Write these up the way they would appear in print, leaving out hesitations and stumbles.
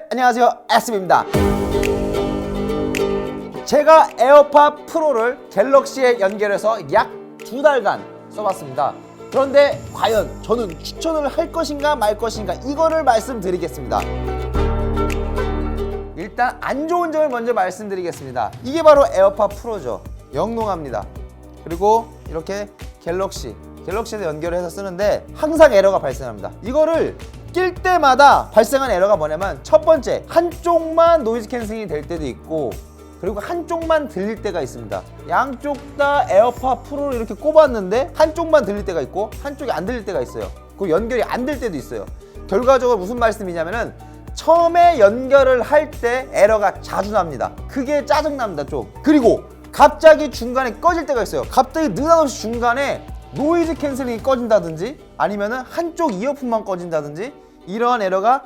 안녕하세요, SB입니다. 제가 에어팟 프로를 갤럭시에 연결해서 약 2달간 써봤습니다. 그런데 과연 저는 추천을 할 것인가 말 것인가, 이거를 말씀드리겠습니다. 일단 안 좋은 점을 먼저 말씀드리겠습니다. 이게 바로 에어팟 프로죠. 영롱합니다. 그리고 이렇게 갤럭시에서 연결해서 쓰는데 항상 에러가 발생합니다. 이거를 낄 때마다 발생한 에러가 뭐냐면, 첫 번째, 한쪽만 노이즈 캔슬링이 될 때도 있고, 그리고 한쪽만 들릴 때가 있습니다. 양쪽 다 에어팟 프로를 이렇게 꼽았는데 한쪽만 들릴 때가 있고 한쪽이 안 들릴 때가 있어요. 그 연결이 안 될 때도 있어요. 결과적으로 무슨 말씀이냐면은, 처음에 연결을 할 때 에러가 자주 납니다. 그게 짜증납니다, 좀. 그리고 갑자기 중간에 꺼질 때가 있어요. 갑자기 느닷없이 중간에 노이즈 캔슬링이 꺼진다든지, 아니면은 한쪽 이어폰만 꺼진다든지, 이러한 에러가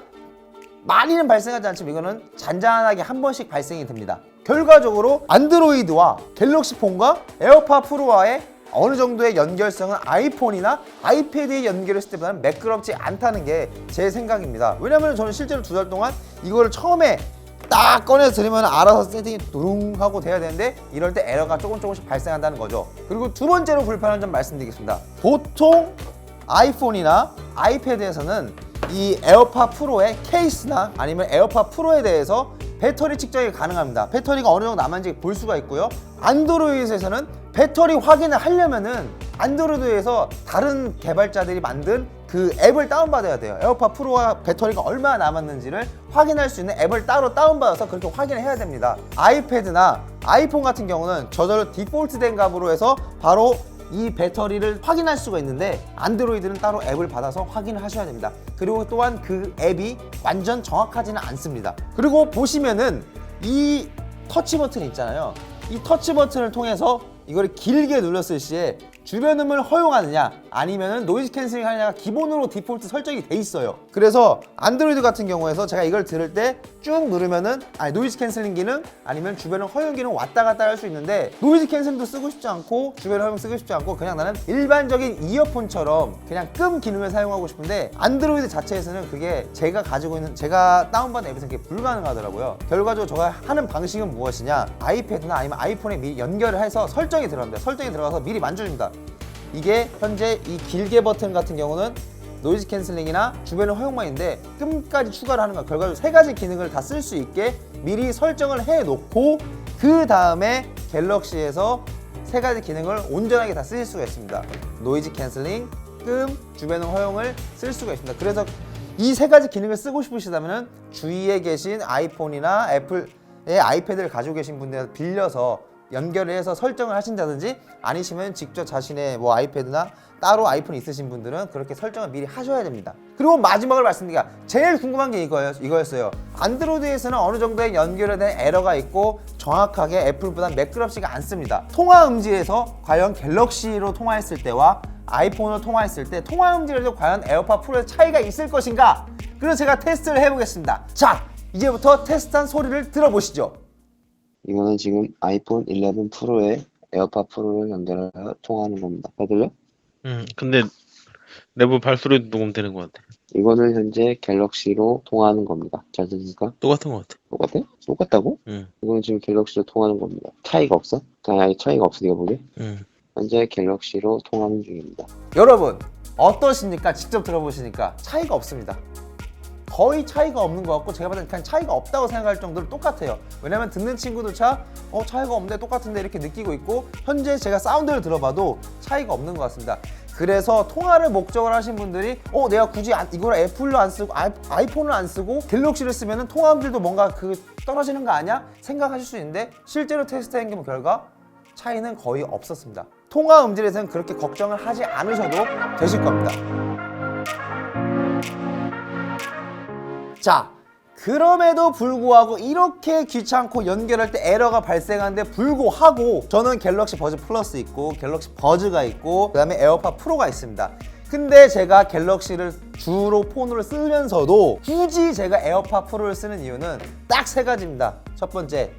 많이는 발생하지 않지만 이거는 잔잔하게 한 번씩 발생이 됩니다. 결과적으로 안드로이드와 갤럭시 폰과 에어팟 프로와의 어느 정도의 연결성은 아이폰이나 아이패드에 연결했을 때보다는 매끄럽지 않다는 게 제 생각입니다. 왜냐면 저는 실제로 2달 동안 이거를 처음에 딱 꺼내서 들으면 알아서 세팅이 두릉 하고 돼야 되는데, 이럴 때 에러가 조금씩 발생한다는 거죠. 그리고 두 번째로 불편한 점 말씀드리겠습니다. 보통 아이폰이나 아이패드에서는 이 에어팟 프로의 케이스나 아니면 에어팟 프로에 대해서 배터리 측정이 가능합니다. 배터리가 어느 정도 남았는지 볼 수가 있고요. 안드로이드에서는 배터리 확인을 하려면은 안드로이드에서 다른 개발자들이 만든 그 앱을 다운받아야 돼요. 에어팟 프로와 배터리가 얼마나 남았는지를 확인할 수 있는 앱을 따로 다운받아서 그렇게 확인을 해야 됩니다. 아이패드나 아이폰 같은 경우는 저절로 디폴트 된 값으로 해서 바로 이 배터리를 확인할 수가 있는데, 안드로이드는 따로 앱을 받아서 확인을 하셔야 됩니다. 그리고 또한 그 앱이 완전 정확하지는 않습니다. 그리고 보시면은 이 터치 버튼 있잖아요. 이 터치 버튼을 통해서 이걸 길게 눌렀을 시에 주변 음을 허용하느냐 아니면은 노이즈 캔슬링 하느냐가 기본으로 디폴트 설정이 돼 있어요. 그래서 안드로이드 같은 경우에서 제가 이걸 들을 때 쭉 누르면은 노이즈 캔슬링 기능 아니면 주변 음 허용 기능 왔다 갔다 할 수 있는데, 노이즈 캔슬링도 쓰고 싶지 않고 주변 허용 쓰고 싶지 않고 그냥 나는 일반적인 이어폰처럼 그냥 끔 기능을 사용하고 싶은데, 안드로이드 자체에서는 그게 제가 가지고 있는, 제가 다운받은 앱에서 그게 불가능하더라고요. 결과적으로 제가 하는 방식은 무엇이냐, 아이패드나 아니면 아이폰에 미리 연결을 해서 설정이 들어갑니다. 설정이 들어가서 미리 만져줍니다. 이게 현재 이 길게 버튼 같은 경우는 노이즈 캔슬링이나 주변의 허용만 있는데, 끔까지 추가를 하는 거, 결과적으로 3가지 기능을 다 쓸 수 있게 미리 설정을 해 놓고 그 다음에 갤럭시에서 3가지 기능을 온전하게 다 쓰실 수가 있습니다. 노이즈 캔슬링, 끔, 주변의 허용을 쓸 수가 있습니다. 그래서 이 3가지 기능을 쓰고 싶으시다면 주위에 계신 아이폰이나 애플의 아이패드를 가지고 계신 분들한테 빌려서 연결을 해서 설정을 하신다든지, 아니시면 직접 자신의 아이패드나 따로 아이폰 있으신 분들은 그렇게 설정을 미리 하셔야 됩니다. 그리고 마지막으로 말씀드리기가, 제일 궁금한 게 이거였어요. 안드로이드에서는 어느 정도의 연결에 대한 에러가 있고 정확하게 애플보다 매끄럽지가 않습니다. 통화 음질에서 과연 갤럭시로 통화했을 때와 아이폰으로 통화했을 때 통화 음질에도 과연 에어팟 프로의 차이가 있을 것인가? 그래서 제가 테스트를 해보겠습니다. 자, 이제부터 테스트한 소리를 들어보시죠. 이거는 지금 아이폰 11 프로에 에어팟 프로를 연결해서 통화하는 겁니다. 잘 들려? 근데 내부 발소리도 녹음되는 것 같아. 이거는 현재 갤럭시로 통화하는 겁니다. 잘 들립니까? 똑같은 것 같아. 똑같아? 똑같다고? 응. 이거는 지금 갤럭시로 통화하는 겁니다. 차이가 없어? 아니, 차이가 없어, 네가 보게? 응. 현재 갤럭시로 통화하는 중입니다. 여러분 어떠십니까? 직접 들어보시니까 차이가 없습니다. 거의 차이가 없는 것 같고, 제가 봤을 때 그냥 차이가 없다고 생각할 정도로 똑같아요. 왜냐면 듣는 친구조차 차이가 없는데 똑같은데 이렇게 느끼고 있고, 현재 제가 사운드를 들어봐도 차이가 없는 것 같습니다. 그래서 통화를 목적으로 하신 분들이 내가 굳이 이걸 애플로 안 쓰고 아이폰을 안 쓰고 갤럭시를 쓰면은 통화 음질도 뭔가 떨어지는 거 아니야? 생각하실 수 있는데, 실제로 테스트한 결과 차이는 거의 없었습니다. 통화 음질에서는 그렇게 걱정을 하지 않으셔도 되실 겁니다. 자, 그럼에도 불구하고 이렇게 귀찮고 연결할 때 에러가 발생하는데 불구하고 저는 갤럭시 버즈 플러스 있고 갤럭시 버즈가 있고 그 다음에 에어팟 프로가 있습니다. 근데 제가 갤럭시를 주로 폰으로 쓰면서도 굳이 제가 에어팟 프로를 쓰는 이유는 딱 3가지입니다. 첫 번째,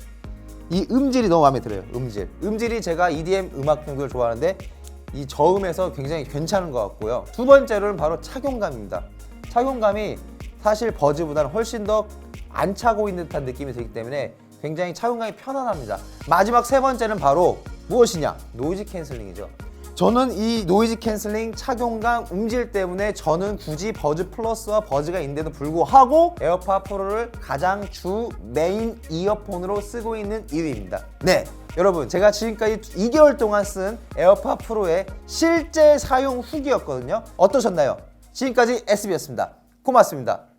이 음질이 너무 마음에 들어요. 음질이 제가 EDM 음악 정도를 좋아하는데 이 저음에서 굉장히 괜찮은 것 같고요. 두 번째로는 바로 착용감입니다. 착용감이 사실 버즈보다는 훨씬 더 안 차고 있는 듯한 느낌이 들기 때문에 굉장히 착용감이 편안합니다. 마지막 세 번째는 바로 무엇이냐? 노이즈 캔슬링이죠. 저는 이 노이즈 캔슬링 착용감 음질 때문에 저는 굳이 버즈 플러스와 버즈가 있는데도 불구하고 에어팟 프로를 가장 주 메인 이어폰으로 쓰고 있는 이유입니다. 네, 여러분 제가 지금까지 2개월 동안 쓴 에어팟 프로의 실제 사용 후기였거든요. 어떠셨나요? 지금까지 SB였습니다. 고맙습니다.